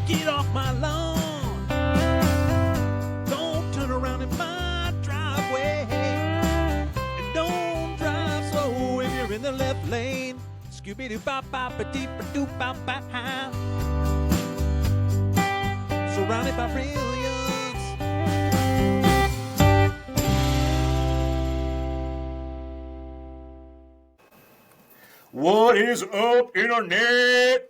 Get off my lawn. Don't turn around in my driveway. And don't drive slow when you're in the left lane. Scooby-Doo-bop-bop-a-deep-a-doop-bop-bop. Surrounded by brilliance. What is up, Internet?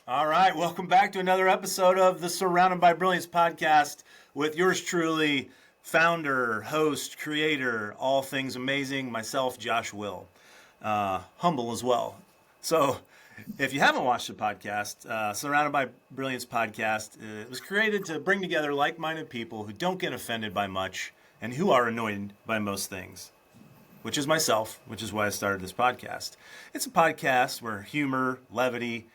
All right, welcome back to another episode of the Surrounded by Brilliance podcast with yours truly, founder, host, creator, all things amazing, myself, Josh Will. Humble as well. So, if you haven't watched the podcast, Surrounded by Brilliance podcast, it was created to bring together like-minded people who don't get offended by much and who are annoyed by most things. Which is myself, which is why I started this podcast. It's a podcast where humor, levity,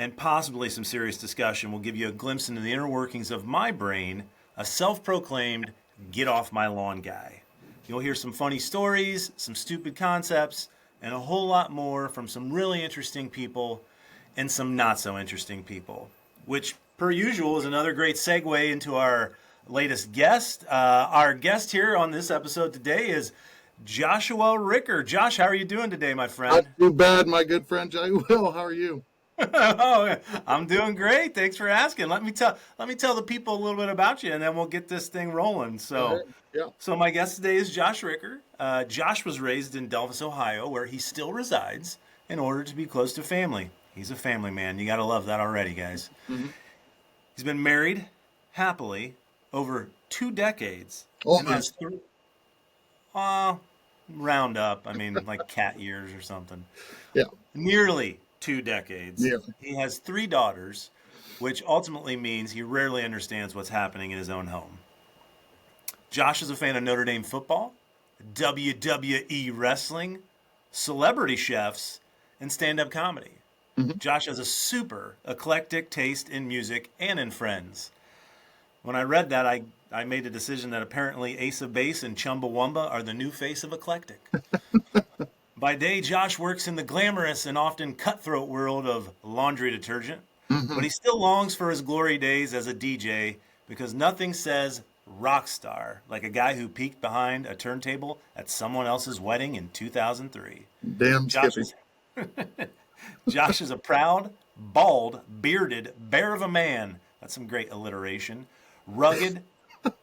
and possibly some serious discussion will give you a glimpse into the inner workings of my brain, a self-proclaimed get-off-my-lawn guy. You'll hear some funny stories, some stupid concepts, and a whole lot more from some really interesting people and some not-so-interesting people, which, per usual, is another great segue into our latest guest. Our guest here on this episode today is Joshua Ricker. Josh, how are you doing today, my friend? Not too bad, my good friend Jay Will. How are you? Oh, I'm doing great. Thanks for asking. Let me tell the people a little bit about you, and then we'll get this thing rolling. So, So my guest today is Josh Ricker. Josh was raised in Delphos, Ohio, where he still resides in order to be close to family. He's a family man. You got to love that already, guys. Mm-hmm. He's been married happily over 2 decades. Oh, and has 3. Round up. I mean, like cat years or something. Yeah. Nearly 2 decades. Yeah. He has 3 daughters, which ultimately means he rarely understands what's happening in his own home. Josh is a fan of Notre Dame football, WWE wrestling, celebrity chefs, and stand-up comedy. Mm-hmm. Josh has a super eclectic taste in music and in friends. When I read that, I made a decision that apparently Ace of Base and Chumbawamba are the new face of eclectic. By day, Josh works in the glamorous and often cutthroat world of laundry detergent, but he still longs for his glory days as a DJ because nothing says rock star like a guy who peeked behind a turntable at someone else's wedding in 2003. Damn Skippy. Josh is a proud, bald, bearded bear of a man. That's some great alliteration. Rugged,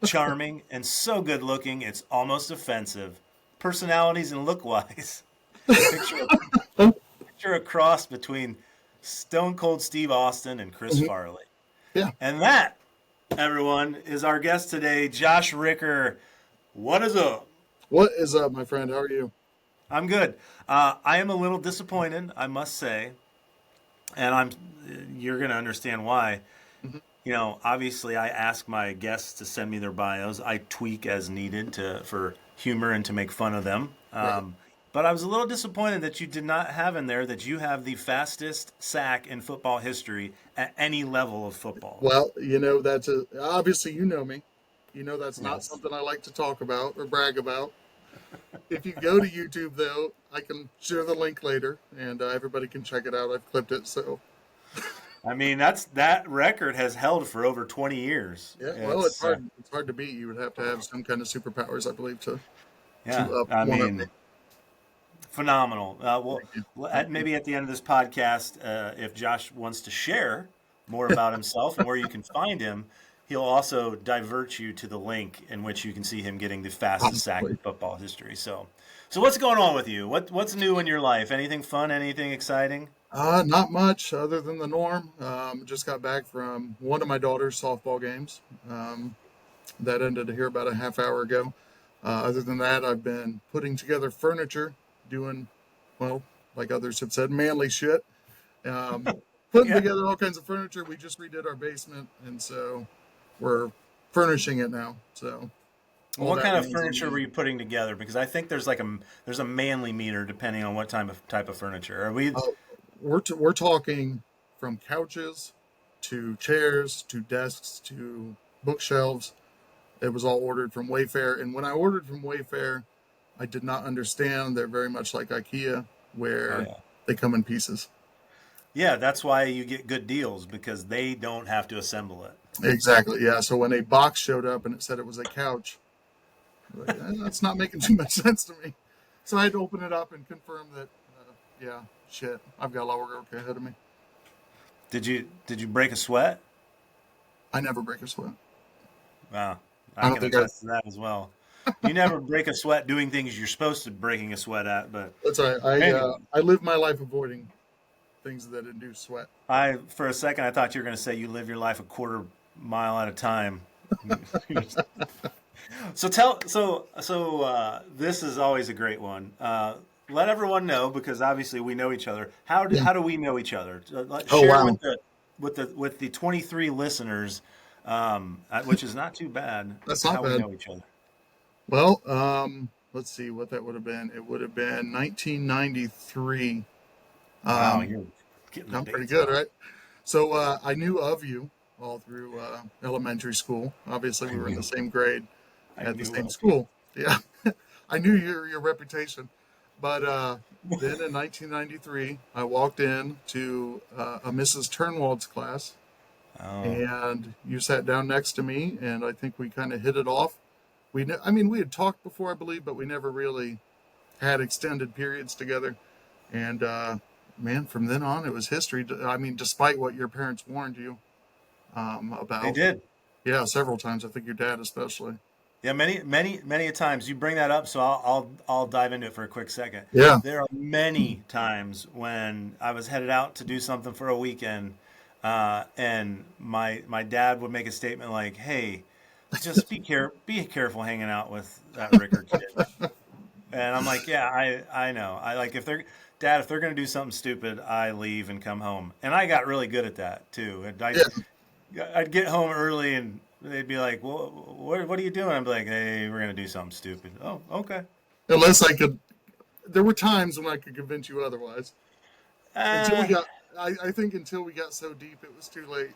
charming, and so good looking it's almost offensive. Personalities and look-wise. Picture a cross between Stone Cold Steve Austin and Chris Farley. Yeah. And that, everyone, is our guest today, Josh Ricker. What is up? What is up, my friend? How are you? I'm good. I am a little disappointed, I must say, and you're going to understand why. Mm-hmm. You know, obviously, I ask my guests to send me their bios. I tweak as needed for humor and to make fun of them. Right. But I was a little disappointed that you did not have in there that you have the fastest sack in football history at any level of football. Well, you know, obviously you know me. You know that's not something I like to talk about or brag about. If you go to YouTube, though, I can share the link later, and everybody can check it out. I've clipped it, so... I mean, that record has held for over 20 years. Yeah, well, it's hard. It's hard to beat. You would have to have some kind of superpowers, I believe, to phenomenal. Maybe at the end of this podcast, if Josh wants to share more about himself and where you can find him, he'll also divert you to the link in which you can see him getting the fastest sack in football history. So what's going on with you? What's new in your life? Anything fun? Anything exciting? Not much other than the norm. Just got back from one of my daughter's softball games. That ended here about a half hour ago. Other than that, I've been putting together furniture, doing, well, like others have said, manly shit. Putting together all kinds of furniture. We just redid our basement, and so we're furnishing it now. So, what kind of furniture were you putting together? Because I think there's a manly meter depending on what type of furniture. Are we? We're talking from couches to chairs to desks to bookshelves. It was all ordered from Wayfair. And when I ordered from Wayfair, I did not understand. They're very much like IKEA, where they come in pieces. Yeah, that's why you get good deals, because they don't have to assemble it. Exactly. Yeah. So when a box showed up and it said it was a couch, like, that's not making too much sense to me. So I had to open it up and confirm that. Yeah, shit, I've got a lot of work ahead of me. Did you break a sweat? I never break a sweat. Wow, I I don't can think I. attest to that as well. You never break a sweat doing things you're supposed to breaking a sweat at, but That's all right. anyway, I live my life avoiding things that induce sweat. I for a second I thought you were going to say you live your life a quarter mile at a time. This is always a great one. Let everyone know, because obviously we know each other. Yeah. How do we know each other? Oh Share wow, with the 23 listeners, which is not too bad. that's not How we bad. know each other. Well, let's see what that would have been. It would have been 1993. Wow, Um, you're getting the I'm pretty dates good, out. right? So I knew of you all through elementary school. Obviously, I we were in the knew. same grade I at the knew same of you. school. Yeah, I knew your reputation. But then in 1993, I walked in to a Mrs. Turnwald's class, Oh, and you sat down next to me, and I think we kind of hit it off. I mean, we had talked before, I believe, but we never really had extended periods together. And man, from then on, it was history. I mean, despite what your parents warned you they about, did. yeah, several times. I think your dad especially. Yeah, many a times you bring that up, so I'll dive into it for a quick second. Yeah, There are many times when I was headed out to do something for a weekend, and my dad would make a statement like, "Hey, just be careful hanging out with that Ricker kid." And I'm like, "Yeah, I know. I like if they're Dad, if they're gonna do something stupid, I leave and come home." And I got really good at that too. And yeah. I'd get home early and they'd be like, "Well, what are you doing?" I'd be like, "Hey, we're gonna do something stupid." Oh, okay. Unless I could, there were times when I could convince you otherwise. Until we Uh, got, I think until we got so deep, it was too late.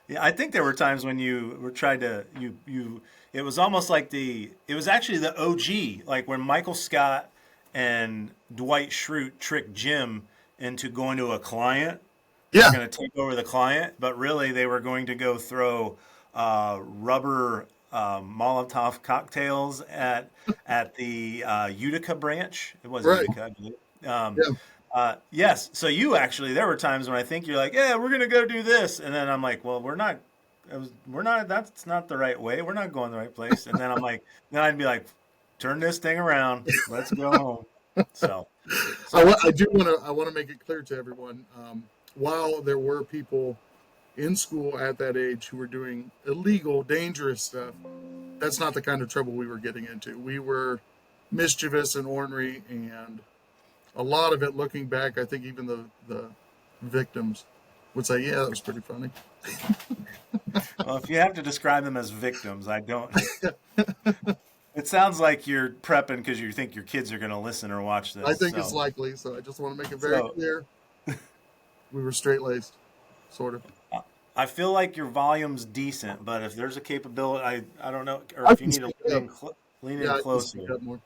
yeah, I think there were times when you were tried to you. It was almost like it was actually the OG, like when Michael Scott and Dwight Schrute tricked Jim into going to a client. They were Yeah, going to take over the client, but really they were going to go throw rubber Molotov cocktails at the Utica branch. It was right. Utica, I believe. Um, Yeah. yes. So you actually, there were times when I think you're like, yeah, we're gonna go do this, and then I'm like, well, we're not. We're not. That's not the right way. We're not going the right place. And then I'm like, then I'd be like, turn this thing around. Let's go home. So, so I do want to. I want to make it clear to everyone. While there were people in school at that age who were doing illegal, dangerous stuff, that's not the kind of trouble we were getting into. We were mischievous and ornery, and a lot of it, looking back, I think even the victims would say, "Yeah, that was pretty funny." well, if you have to describe them as victims, I don't. It sounds like you're prepping because you think your kids are going to listen or watch I this. think it's likely. So I just want to make it very So clear: we were straight laced, sort of. I feel like your volume's decent, but if there's a capability, I don't know, or I if you can need to speak up. lean Yeah, in I can speak closer. up more.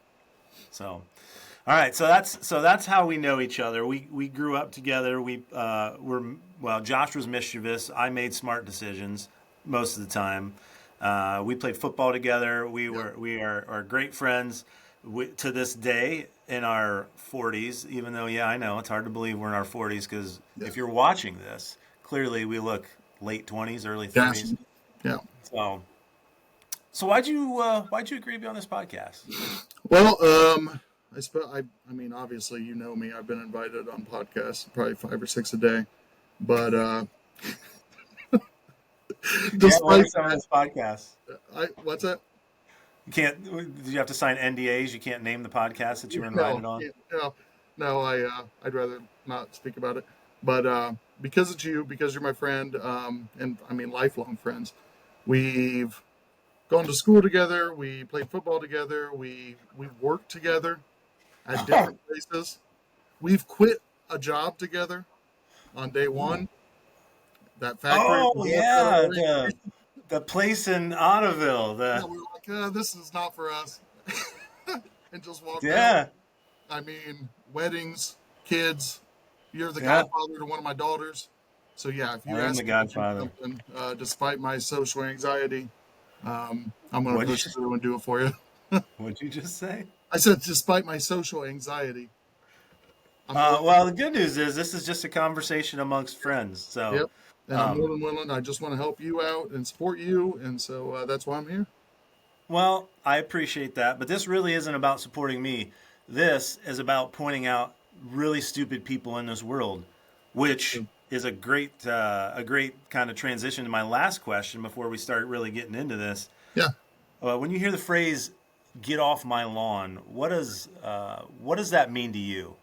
So, all right, so that's how we know each other. We grew up together. We were well. Josh was mischievous. I made smart decisions most of the time. We played football together. Yeah, We are great friends to this day in our 40s. Even though, yeah, I know it's hard to believe we're in our 40s because yeah, if you're watching this, clearly we look late 20s, early yeah, 30s. yeah. So why'd you agree to be on this podcast? Well, I mean, obviously, you know me. I've been invited on podcasts, probably 5 or 6 a day. But Yeah, what are despite some of that, those podcasts? what's that? You can't. Did you have to sign NDAs? You can't name the podcast that you were No, invited on. no, no. I'd rather not speak about it. But because it's you, because you're my friend, and I mean lifelong friends, we've gone to school together. We played football together. We worked together at different places. We've quit a job together on day one. That factory Oh we both got yeah, orientation. the place in Ottoville. Yeah, we were like, this is not for us, and just walked out. Yeah, I mean, weddings, kids, you're the Yeah, godfather to one of my daughters. So yeah, if I you am the ask me to do Godfather. something, despite my social anxiety, I'm going to What'd you push just, through and do it for you. what'd you just say? I said, despite my social anxiety, I'm more. Well, the good news is this is just a conversation amongst friends. So, Yep. And I'm more um, than willing. I just want to help you out and support you. And so that's why I'm here. well, I appreciate that, but this really isn't about supporting me. This is about pointing out really stupid people in this world, which is a great kind of transition to my last question before we start really getting into this. Yeah. When you hear the phrase "get off my lawn," what does that mean to you?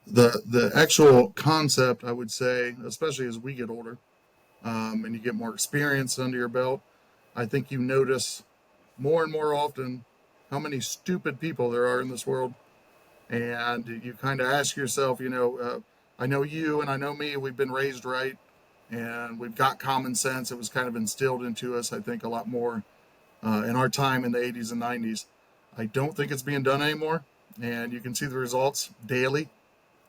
The actual concept, I would say, especially as we get older, and you get more experience under your belt, I think you notice more and more often how many stupid people there are in this world. And you kind of ask yourself, I know you and I know me, we've been raised right and we've got common sense. It was kind of instilled into us, I think, a lot more in our time in the 80s and 90s. I don't think it's being done anymore. And you can see the results daily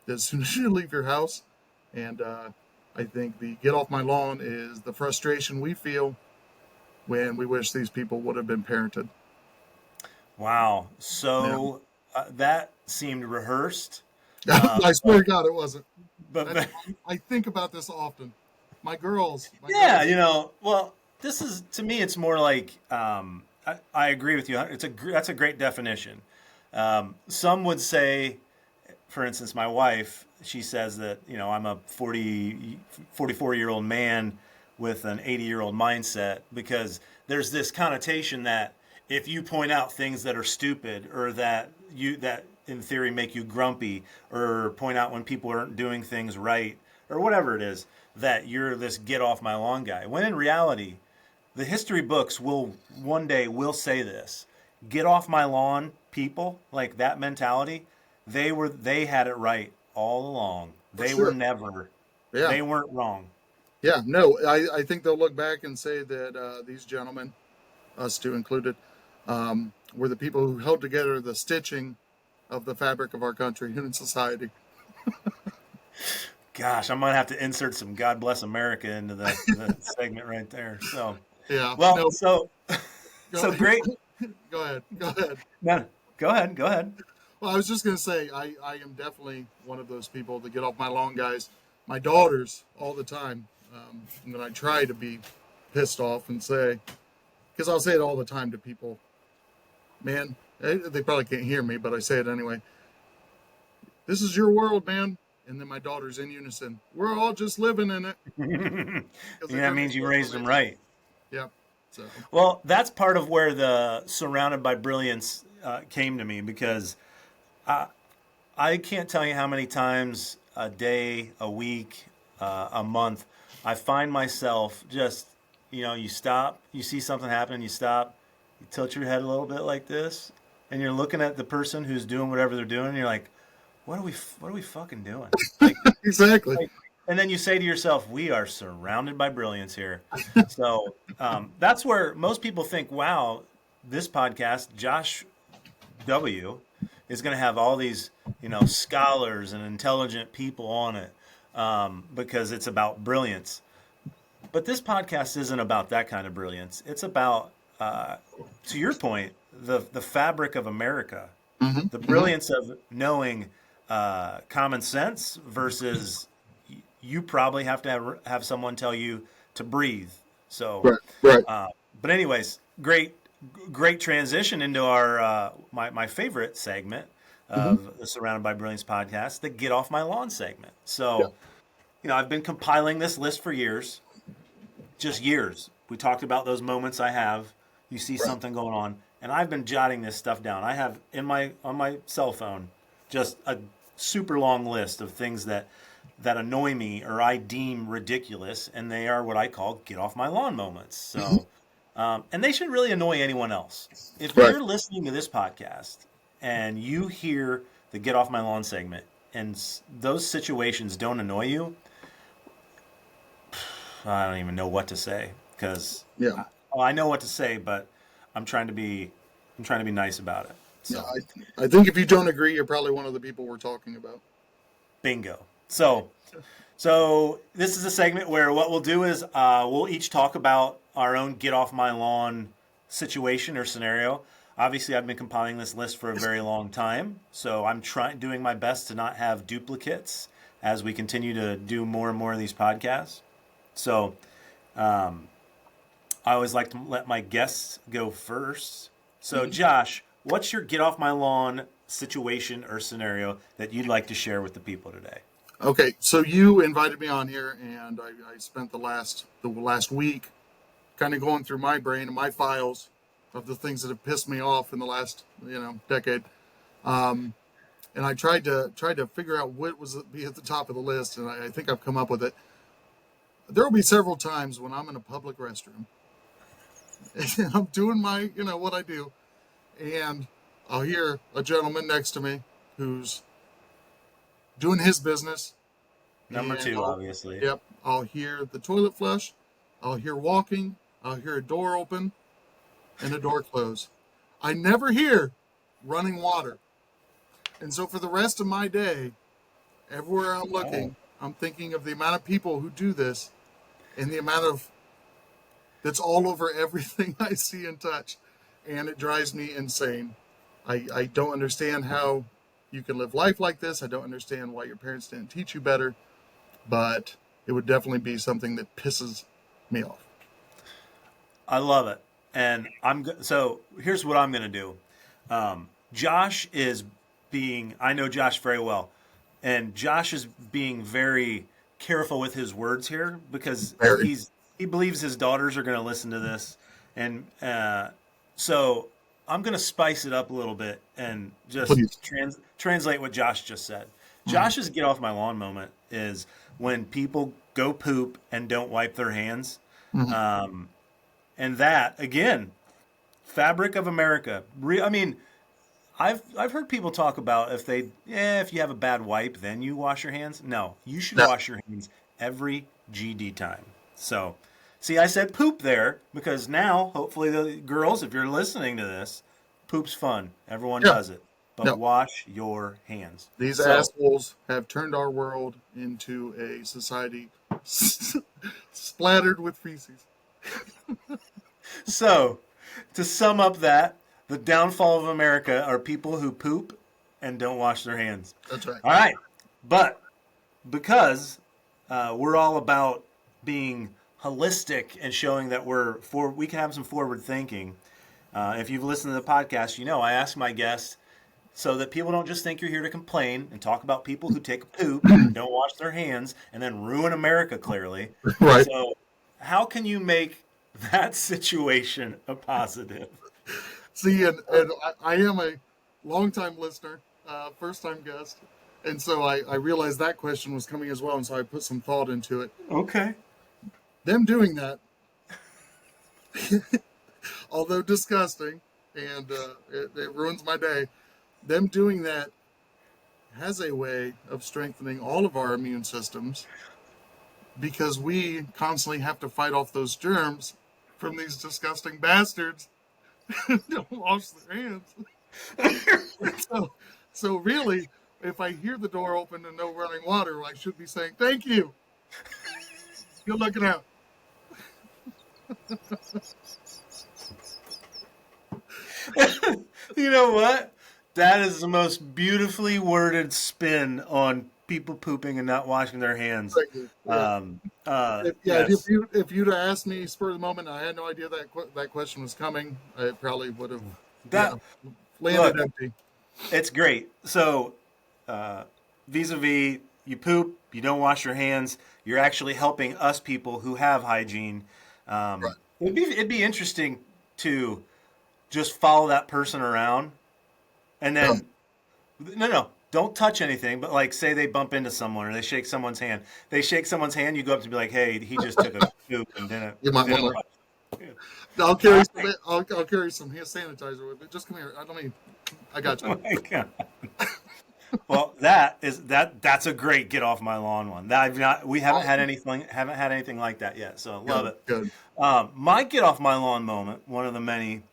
as soon as you leave your house. And I think the get off my lawn is the frustration we feel when we wish these people would have been parented. Wow, Yeah. so that seemed rehearsed, I swear to God, it wasn't. but, I, but I think about this often. My girls, yeah, well, this is to me, it's more like I agree with you. That's a great definition. Some would say, for instance, my wife, she says that I'm a 44-year-old man with an 80-year-old mindset because there's this connotation that if you point out things that are stupid or that in theory make you grumpy or point out when people aren't doing things right or whatever it is, that you're this get off my lawn guy. When in reality, the history books will one day will say this. Get off my lawn, people, like that mentality, they had it right all along. for They were sure. never Yeah. they weren't wrong. Yeah. No, I think they'll look back and say that these gentlemen, us two included, were the people who held together the stitching of the fabric of our country and society. Gosh, I might have to insert some God Bless America into the segment right there. So, Yeah. well, No, go, so great. go ahead. Go ahead. No, go ahead. Go ahead. Well, I was just going to say, I am definitely one of those people that get off my lawn, guys. My daughters, all the time, and then I try to be pissed off and say, because I'll say it all the time to people, man, they probably can't hear me, but I say it anyway. This is your world, man. And then my daughter's in unison. We're all just living in it. Because they Yeah, that heard me means you say it so raised many them times. right. Yeah. So, Well, that's part of where the surrounded by brilliance came to me because I can't tell you how many times a day, a week, a month, I find myself just, you stop, you see something happen, you stop, you tilt your head a little bit like this, and you're looking at the person who's doing whatever they're doing, and you're like, what are we fucking doing? exactly. And then you say to yourself, we are surrounded by brilliance here. So that's where most people think, wow, this podcast, Josh W is going to have all these, scholars and intelligent people on it because it's about brilliance. But this podcast isn't about that kind of brilliance. It's about, to your point, the fabric of America, Hmm. the Hmm. brilliance of knowing common sense versus you probably have to have someone tell you to breathe. So, Right. Right. but anyways, great transition into our my favorite segment Hmm. of the Surrounded by Brilliance podcast, the Get Off My Lawn segment. Yeah. So, I've been compiling this list for years, just years. We talked about those moments I have. You see Right. something going on, and I've been jotting this stuff down. I have on my cell phone just a super long list of things that annoy me or I deem ridiculous, and they are what I call get off my lawn moments. Hmm. So, and they shouldn't really annoy anyone else. If Right. you're listening to this podcast and you hear the get off my lawn segment and those situations don't annoy you, I don't even know what to say because Yeah. I know what to say, but I'm trying to be nice about it. Yeah. So, I think if you don't agree, you're probably one of the people we're talking about. bingo. So this is a segment where what we'll do is we'll each talk about our own get off my lawn situation or scenario. Obviously, I've been compiling this list for a very long time, so I'm doing my best to not have duplicates as we continue to do more and more of these podcasts. So I always like to let my guests go first. So Josh, what's your get off my lawn situation or scenario that you'd like to share with the people today? Okay, so you invited me on here, and I spent the last week kind of going through my brain and my files of the things that have pissed me off in the last decade, and I tried to figure out what was be at the top of the list, and I think I've come up with it. There will be several times when I'm in a public restroom, and I'm doing my what I do, and I'll hear a gentleman next to me who's doing his business. Number And two, obviously. Yep. I'll hear the toilet flush. I'll hear walking. I'll hear a door open and a door close. I never hear running water. And so for the rest of my day, everywhere I'm looking, I'm thinking of the amount of people who do this and the amount of that's all over everything I see and touch. And it drives me insane. I don't understand how you can live life like this. I don't understand why your parents didn't teach you better, but it would definitely be something that pisses me off. I love it. And so here's what I'm going to do. Josh is I know Josh very well, and Josh is being very careful with his words here because he believes his daughters are going to listen to this. And so I'm going to spice it up a little bit and just translate what Josh just said. Josh's get off my lawn moment is when people go poop and don't wipe their hands. And that, again, fabric of America. I've heard people talk about if you have a bad wipe, then you wash your hands. No, you should wash your hands every GD time. So, see, I said poop there because now, hopefully, the girls, if you're listening to this, poop's fun. Everyone does it. But wash your hands. These assholes have turned our world into a society splattered with feces. So, to sum up that, the downfall of America are people who poop and don't wash their hands. That's right. All right. But because we're all about being holistic and showing that we can have some forward thinking. If you've listened to the podcast, I ask my guests so that people don't just think you're here to complain and talk about people who take a poop and don't wash their hands and then ruin America, clearly. Right. So how can you make that situation a positive? See, and I am a longtime listener, first-time guest, and so I realized that question was coming as well, and so I put some thought into it. Okay. Them doing that, although disgusting, and it ruins my day, them doing that has a way of strengthening all of our immune systems because we constantly have to fight off those germs from these disgusting bastards who don't wash their hands. So really, if I hear the door open and no running water, I should be saying, thank you. Good looking out. You know what? That is the most beautifully worded spin on people pooping and not washing their hands. If you'd asked me spur of the moment, I had no idea that question was coming. I probably would have landed empty. It's great. So, vis-a-vis, you poop, you don't wash your hands. You're actually helping us people who have hygiene. Right. It'd be interesting to just follow that person around, and then don't touch anything. But like, say they bump into someone or they shake someone's hand. They shake someone's hand. You go up to be like, "Hey, he just took a poop and didn't." You might want to. I'll carry some hand sanitizer with me. Just come here. I got you. Oh my God. Well, that's a great get off my lawn one. We haven't had anything like that yet, so love it. Good. My get off my lawn moment, one of the many.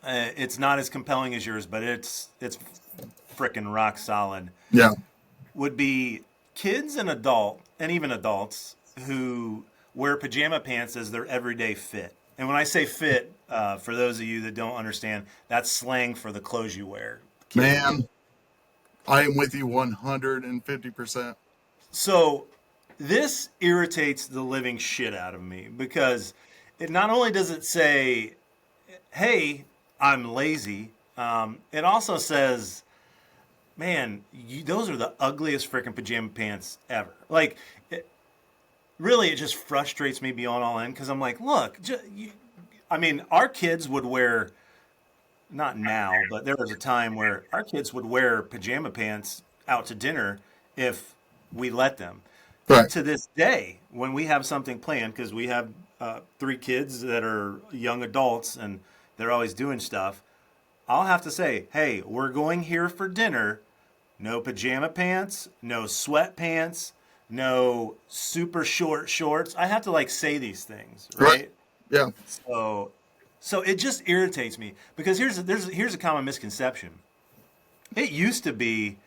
It's not as compelling as yours, but it's frickin' rock solid. Yeah. Would be kids and even adults who wear pajama pants as their everyday fit. And when I say fit, for those of you that don't understand, that's slang for the clothes you wear. Man, I am with you 150%. So this irritates the living shit out of me because it not only does it say, hey, I'm lazy, it also says, man, those are the ugliest freaking pajama pants ever. Like, it just frustrates me beyond all end because I'm like, look, our kids would wear, not now, but there was a time where our kids would wear pajama pants out to dinner if we let them. Right. To this day, when we have something planned, because we have 3 kids that are young adults and they're always doing stuff, I'll have to say, hey, we're going here for dinner. No pajama pants, no sweatpants, no super short shorts. I have to like say these things, right? Yeah. So it just irritates me because here's a common misconception. It used to be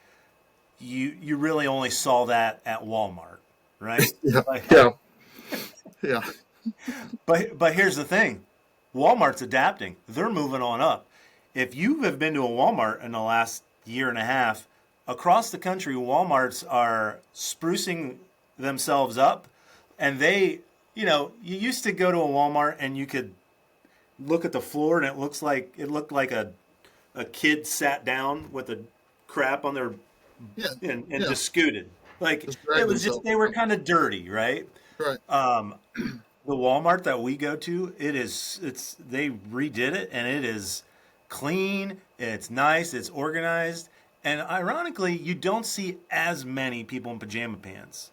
you really only saw that at Walmart, right? Yeah. Like, Yeah. Yeah. But here's the thing. Walmart's adapting. They're moving on up. If you have been to a Walmart in the last year and a half, across the country, Walmarts are sprucing themselves up. And they, you used to go to a Walmart and you could look at the floor and it looked like a kid sat down with a crap on their and just scooted. Like it was just they were kind of dirty, right? Right. The Walmart that we go to, they redid it and it is clean, it's nice, it's organized, and ironically, you don't see as many people in pajama pants.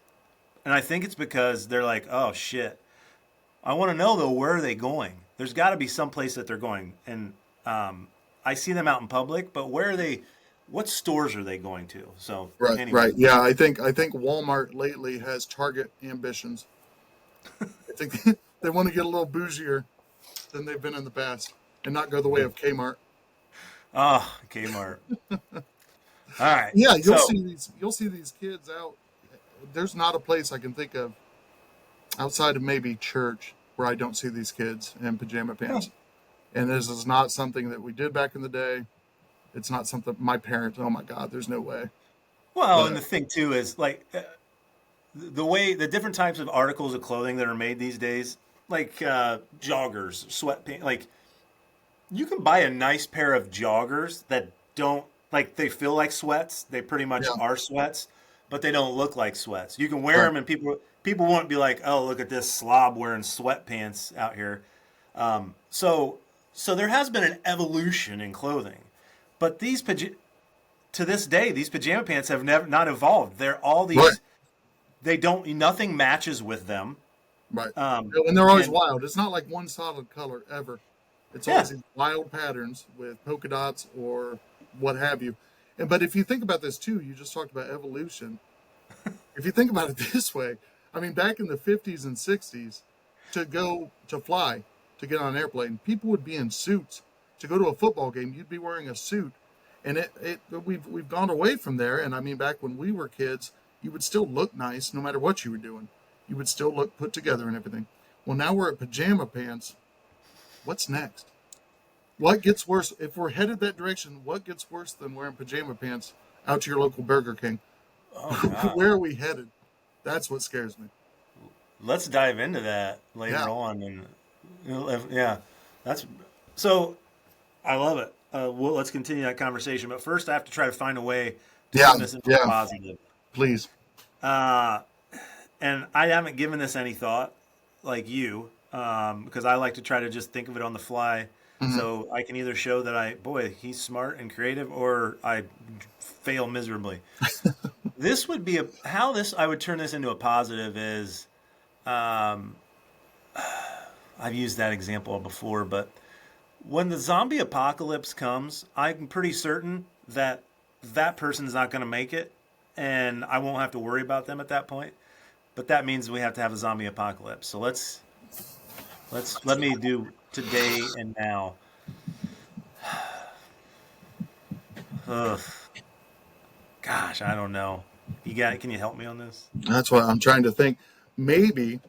And I think it's because they're like, oh shit. I want to know though, where are they going? There's got to be some place that they're going, and I see them out in public, but where are they? What stores are they going to? So right, anyway. right, yeah. I think Walmart lately has Target ambitions. I think they want to get a little bougier than they've been in the past, and not go the way of Kmart. Oh, Kmart. All right. Yeah, you'll see these kids out. There's not a place I can think of outside of maybe church where I don't see these kids in pajama pants. And this is not something that we did back in the day. It's not something my parents, oh my God, there's no way. Well, and the thing too is like the different types of articles of clothing that are made these days, like joggers, sweatpants, like you can buy a nice pair of joggers that don't, like they feel like sweats. They pretty much are sweats, but they don't look like sweats. You can wear them and people won't be like, oh, look at this slob wearing sweatpants out here. So there has been an evolution in clothing, but to this day, these pajama pants have not evolved. They're all these, nothing matches with them. Right. And they're always wild. It's not like one solid color ever. It's always these wild patterns with polka dots or what have you. But if you think about this too, you just talked about evolution. If you think about it this way, I mean, back in the 50s and 60s, to fly, to get on an airplane, people would be in suits. To go to a football game, you'd be wearing a suit. And we've gone away from there. And I mean, back when we were kids, you would still look nice no matter what you were doing. You would still look put together and everything. Well, now we're at pajama pants. What's next? What gets worse? If we're headed that direction, what gets worse than wearing pajama pants out to your local Burger King? Oh, where are we headed? That's what scares me. Let's dive into that later on. And that's so. I love it. Let's continue that conversation. But first, I have to try to find a way to turn this into a positive. Please. And I haven't given this any thought, like you, because I like to try to just think of it on the fly. Mm-hmm. So I can either show that he's smart and creative, or I fail miserably. This would be I would turn this into a positive is, I've used that example before, but when the zombie apocalypse comes, I'm pretty certain that person's not going to make it, and I won't have to worry about them at that point. But that means we have to have a zombie apocalypse. So let me do today and now. Ugh. Gosh, I don't know. You got it? Can you help me on this? That's why I'm trying to think. Maybe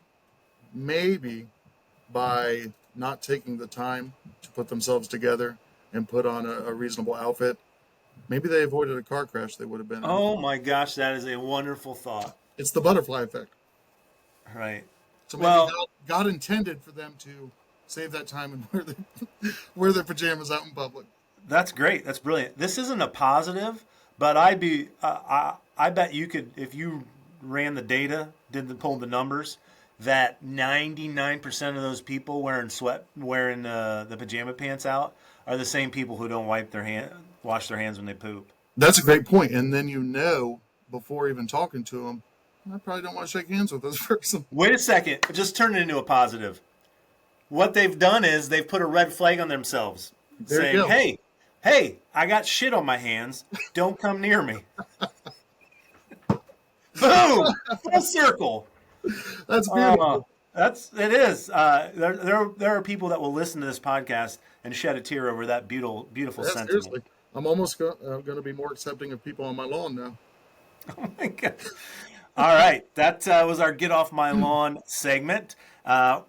by not taking the time to put themselves together and put on a reasonable outfit, maybe they avoided a car crash they would have been in. Oh my gosh, that is a wonderful thought. It's the butterfly effect. Right. So maybe Well, God intended for them to save that time and wear their pajamas out in public. that's great. That's brilliant. This isn't a positive, but I bet you could, if you ran the data, pulled the numbers, that 99% of those people wearing the pajama pants out are the same people who don't wash their hands when they poop. That's a great point. And then before even talking to them, I probably don't want to shake hands with this person. Wait a second. Just turn it into a positive. What they've done is they've put a red flag on themselves There you saying, go. hey, I got shit on my hands. Don't come near me. Boom! Full circle. That's beautiful. It is. There are people that will listen to this podcast and shed a tear over that beautiful Yeah, sentiment. seriously. I'm almost going to be more accepting of people on my lawn now. Oh my God. All right, that was our Get Off My Lawn segment.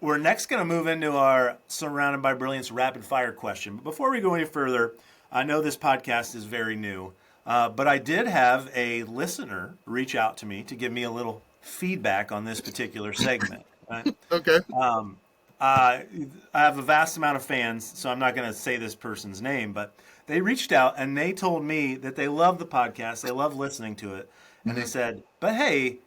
We're next going to move into our Surrounded by Brilliance rapid fire question. But before we go any further, I know this podcast is very new, but I did have a listener reach out to me to give me a little feedback on this particular segment. Right? Okay. I have a vast amount of fans, so I'm not going to say this person's name, but they reached out and they told me that they love the podcast, they love listening to it, and they said, "But hey,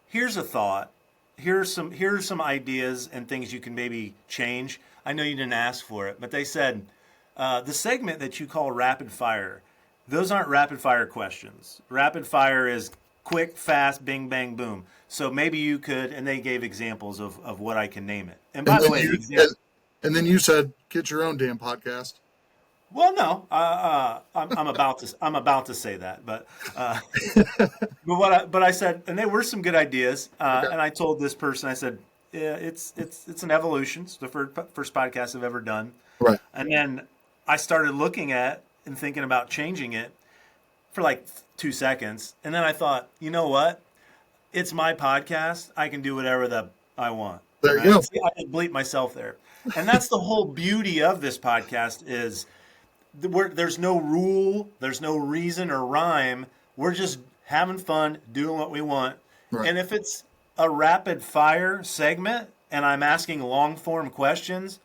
here's a thought. Here's some ideas and things you can maybe change. I know you didn't ask for it, but they said the segment that you call rapid fire, those aren't rapid fire questions. Rapid fire is quick, fast, bing, bang, boom. So maybe you could," and they gave examples of what I can name it. And by the way, And then you said, "Get your own damn podcast." well, no, I'm about to say that, but but I said, and there were some good ideas, Okay. and I told this person, I said, yeah, it's an evolution. It's the first podcast I've ever done, Right. and then I started looking at and thinking about changing it for like 2 seconds, and then I thought, you know what? It's my podcast. I can do whatever I want. There you go. See, I just bleep myself there, and that's the whole beauty of this podcast is. There's no rule, there's no reason or rhyme. We're just having fun, doing what we want. Right. And if it's a rapid fire segment and I'm asking long form questions,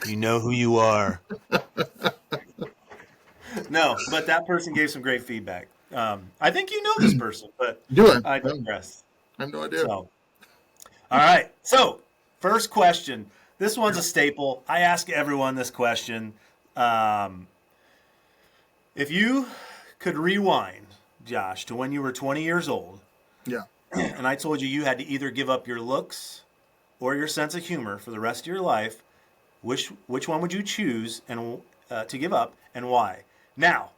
you know who you are. No, but that person gave some great feedback. I think you know this person, but Do I? I digress. I have no idea. So, all right. So, first question. This one's a staple. I ask everyone this question. If you could rewind, Josh, to when you were 20 years old, Yeah. and I told you had to either give up your looks or your sense of humor for the rest of your life, which one would you choose and to give up, and why? Now,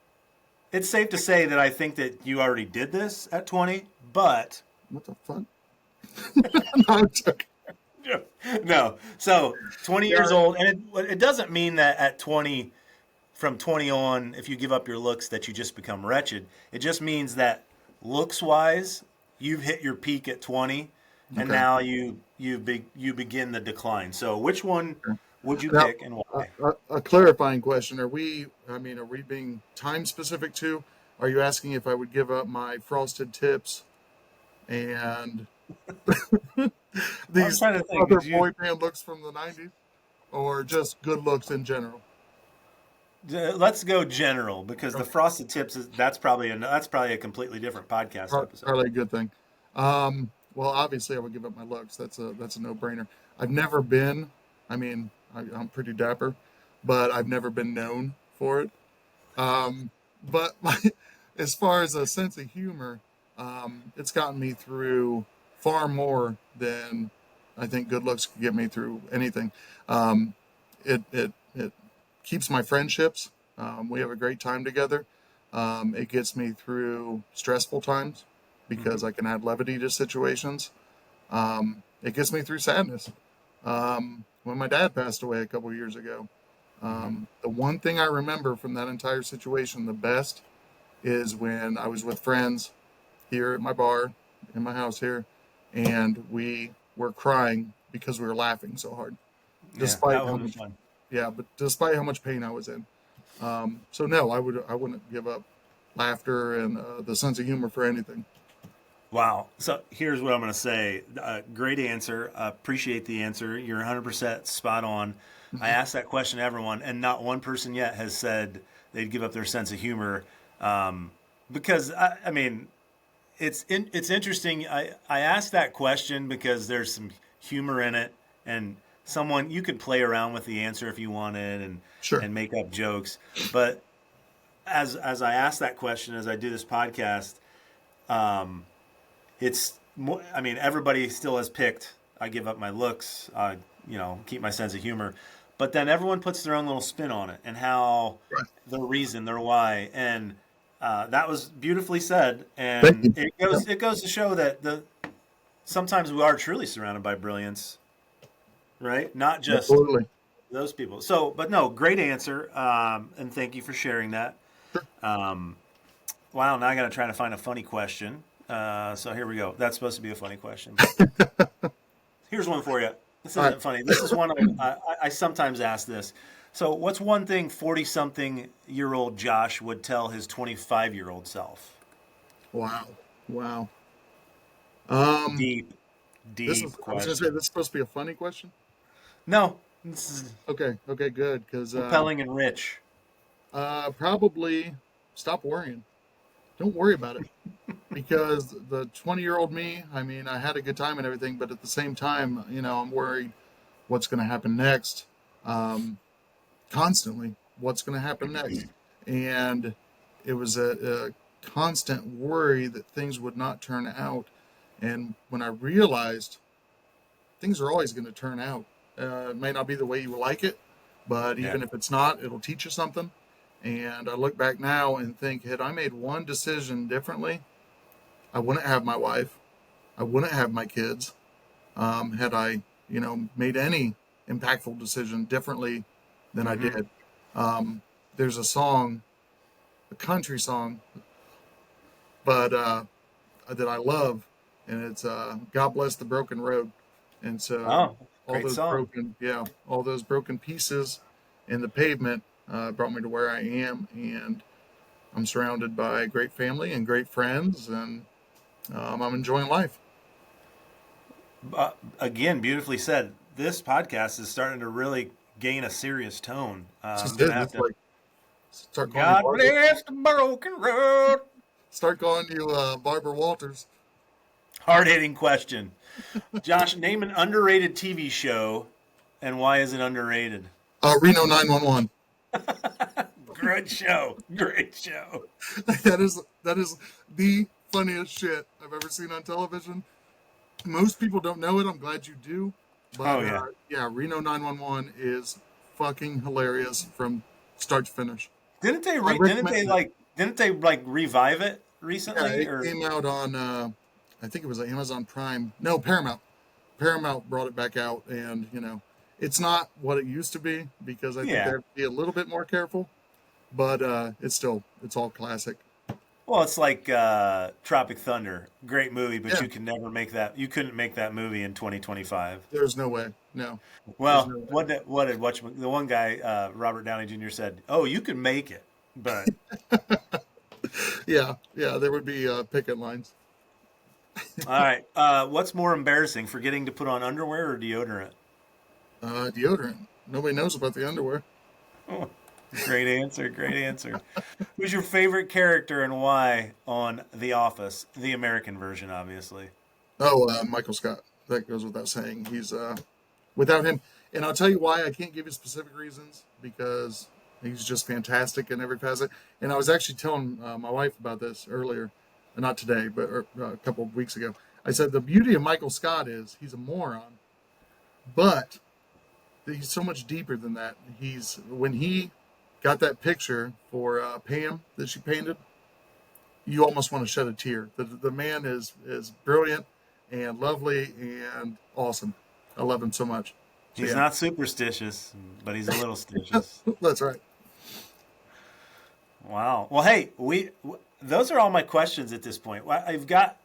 it's safe to say that I think that you already did this at 20, but What the fuck? No, I'm joking. no. So 20 years old, and it doesn't mean that at 20, from 20 on, if you give up your looks, that you just become wretched. It just means that looks-wise, you've hit your peak at 20, and Okay. now you begin the decline. So which one would you Now, pick and why? a clarifying question. Are we being time specific too? Are you asking if I would give up my frosted tips and these trying to think, other did you- boy band looks from the 90s? Or just good looks in general? Let's go general, because the frosted tips that's probably a completely different podcast episode. Probably a good thing. Well, obviously, I would give up my looks. That's a no-brainer. I've never been. I'm pretty dapper, but I've never been known for it. But as far as a sense of humor, it's gotten me through far more than I think good looks could get me through anything. It keeps my friendships. We have a great time together. It gets me through stressful times because I can add levity to situations. It gets me through sadness. When my dad passed away a couple years ago, the one thing I remember from that entire situation the best is when I was with friends here at my bar in my house here, and we were crying because we were laughing so hard, Yeah, despite that how would be much fun. but despite how much pain I was in. So no, I wouldn't give up laughter and the sense of humor for anything. Wow. So here's what I'm going to say. Great answer. Appreciate the answer. You're 100% spot on. I Mhm. asked that question to everyone, and not one person yet has said they'd give up their sense of humor. Because, I mean, it's interesting. I asked that question because there's some humor in it, and someone you could play around with the answer if you wanted Sure. and make up jokes. But as I ask that question, as I do this podcast, um, it's more, I mean, everybody still has picked. I give up my looks. Keep my sense of humor, but then everyone puts their own little spin on it and how Right. their reason, their why, and that was beautifully said. Thank And you. Yep. it goes to show that sometimes we are truly surrounded by brilliance, right? Not just Absolutely. those people. So, but no, great answer, and thank you for sharing that. Sure. Um, Wow, now I got to try to find a funny question. So here we go. That's supposed to be a funny question, but here's one for you. This All right. isn't funny. This is one I sometimes ask this. So, what's one thing 40-something-year-old Josh would tell his 25-year-old self? Wow. Wow. Um, Deep, this is, deep I was going to say, question. this is supposed to be a funny question. No, this is Okay. Okay, good. Because compelling and rich. probably stop worrying. Don't worry about it. Because the 20-year-old me, I mean, I had a good time and everything, but at the same time, I'm worried what's going to happen next. Um, Constantly, what's going to happen next? And it was a constant worry that things would not turn out. And when I realized things are always going to turn out, it may not be the way you like it, but Yeah. even if it's not, it'll teach you something. And I look back now and think, had I made one decision differently, I wouldn't have my wife. I wouldn't have my kids. Had I, made any impactful decision differently than I Mm-hmm. did. There's a song, a country song, but that I love, and it's "God Bless the Broken Road." And so, Oh, great song. all those broken pieces in the pavement brought me to where I am, and I'm surrounded by a great family and great friends, and I'm enjoying life. Again, beautifully said. This podcast is starting to really gain a serious tone. It's I'm just gonna it. have It's to. like start calling you God Barbara. bless the broken road. Start calling you Barbara Walters. Hard hitting question. Josh, name an underrated TV show and why is it underrated? Reno 911. Great show. Great show. That is the funniest shit I've ever seen on television. Most people don't know it. I'm glad you do. Oh But yeah. yeah, Reno 911 is fucking hilarious from start to finish. So I recommend it. Didn't they like revive it Yeah, recently it or came out on I think it was Amazon Prime. No, Paramount. Paramount brought it back out, and it's not what it used to be because I think they yeah. have to be a little bit more careful. But it's all classic. Well, it's like Tropic Thunder. Great movie, but Yeah, you couldn't make that movie in 2025. there's no way. No, there's Well, no way. what did the one guy Robert Downey Jr. said, "Oh, you can make it." But Yeah, yeah, there would be picket lines. all right, what's more embarrassing, forgetting to put on underwear or deodorant? Deodorant. Nobody knows about the underwear. Oh, great answer. Great answer. Who's your favorite character and why on The Office? The American version, obviously. Oh, Michael Scott. That goes without saying. He's without him, and I'll tell you why. I can't give you specific reasons because he's just fantastic in every facet. And I was actually telling my wife about this earlier, not today, but a couple of weeks ago. I said the beauty of Michael Scott is he's a moron, but he's so much deeper than that. He's when he got that picture for Pam that she painted, you almost want to shed a tear. The man is brilliant and lovely and awesome. I love him so much. So He's yeah, not superstitious, but he's a little stitious. that's right. Wow. Well, hey, those are all my questions at this point. I've got.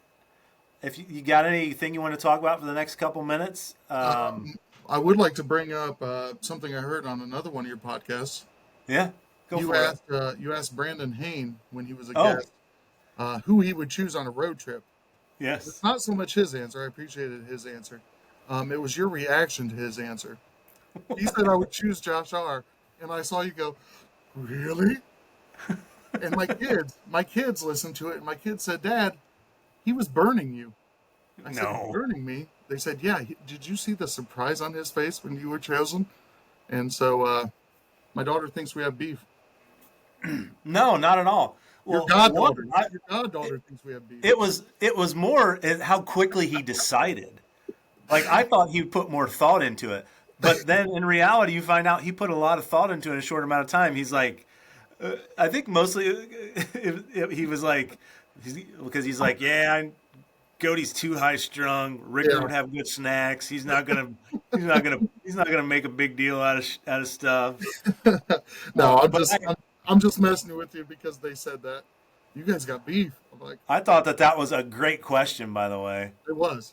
If you got anything you want to talk about for the next couple minutes, I would like to bring up something I heard on another one of your podcasts. yeah, go You for asked it. you asked Brandon Hain when he was a Oh, guest who he would choose on a road trip. yes. It's not so much his answer. I appreciated his answer. It was your reaction to his answer. He said I would choose Josh R. And I saw you go, really? And my kids listened to it, and my kids said, Dad, he was burning you. I said, No. burning me? They said, yeah. Did you see the surprise on his face when you were chosen? And so my daughter thinks we have beef. No, not at all. Your Well, goddaughter, thinks we have beef. it was more how quickly he decided. Like I thought he put more thought into it, but then in reality, you find out he put a lot of thought into it in a short amount of time. He's like, I think mostly he was like, because he's like, yeah, Cody's too high strung. Ricker would have good snacks. He's not gonna make a big deal out of stuff. No, I'm just messing with you because they said that. You guys got beef. I'm like, I thought that was a great question, by the way. It was.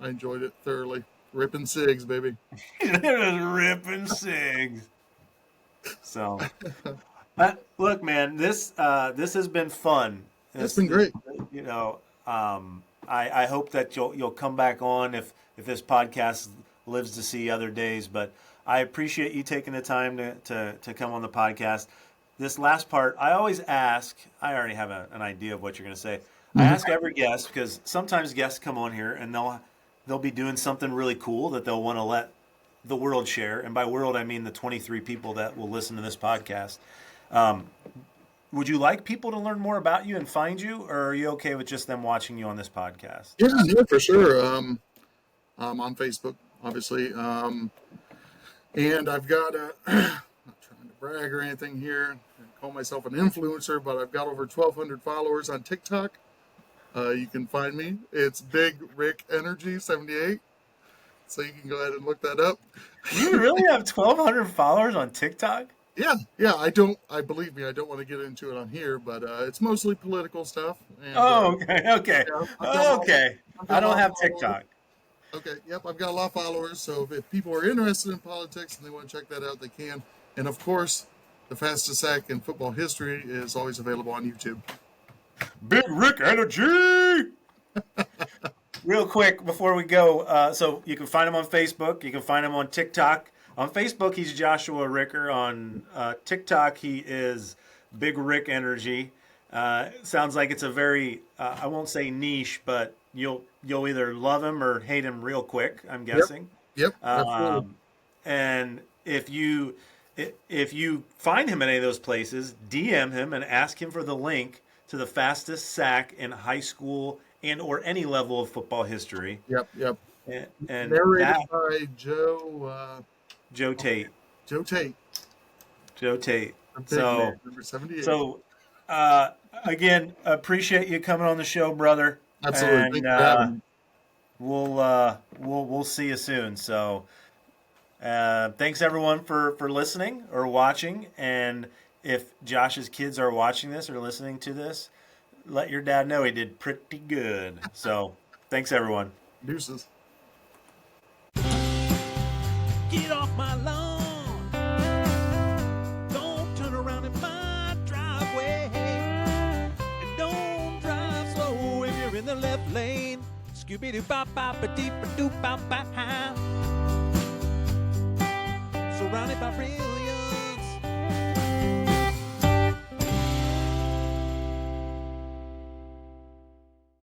I enjoyed it thoroughly. Ripping cigs, baby. It was ripping cigs. So, look, man, this has been fun. It's been great. You know, I hope that you'll come back on if this podcast lives to see other days. But I appreciate you taking the time to come on the podcast. This last part, I always ask. I already have an idea of what you're going to say. I ask every guest because sometimes guests come on here and they'll be doing something really cool that they'll want to let the world share. And by world, I mean the 23 people that will listen to this podcast. Would you like people to learn more about you and find you, or are you okay with just them watching you on this podcast? Yeah, for sure. I'm on Facebook, obviously, and I've got not trying to brag or anything here. I call myself an influencer, but I've got over 1,200 followers on TikTok. You can find me. It's Big Rick Energy 78. So you can go ahead and look that up. You really have 1,200 followers on TikTok? Yeah. Believe me, I don't want to get into it on here, but it's mostly political stuff. And, okay. Yeah, Okay. I don't have TikTok. Okay, yep, I've got a lot of followers, so if people are interested in politics and they want to check that out, they can. And of course, the fastest sack in football history is always available on YouTube. Big Rick Energy! Real quick before we go, so you can find him on Facebook. You can find him on TikTok. On Facebook, he's Joshua Ricker. On TikTok, he is Big Rick Energy. Sounds like it's a very, I won't say niche, but you'll either love him or hate him real quick, I'm guessing. Yep, absolutely. And if you find him in any of those places, DM him and ask him for the link to the fastest sack in high school and or any level of football history. Yep. And narrated by Joe Tate. Joe Tate. So, number 78. So, again, appreciate you coming on the show, brother. Absolutely. And we'll see you soon. So, thanks everyone for listening or watching. And if Josh's kids are watching this or listening to this, let your dad know he did pretty good. So, thanks everyone. Deuces. Get off my lawn. Don't turn around in my driveway. And don't drive slow if you're in the left lane. Scooby-Doo-bop-bop-a-deep-a-doop-bop-bop. Surrounded by brilliance.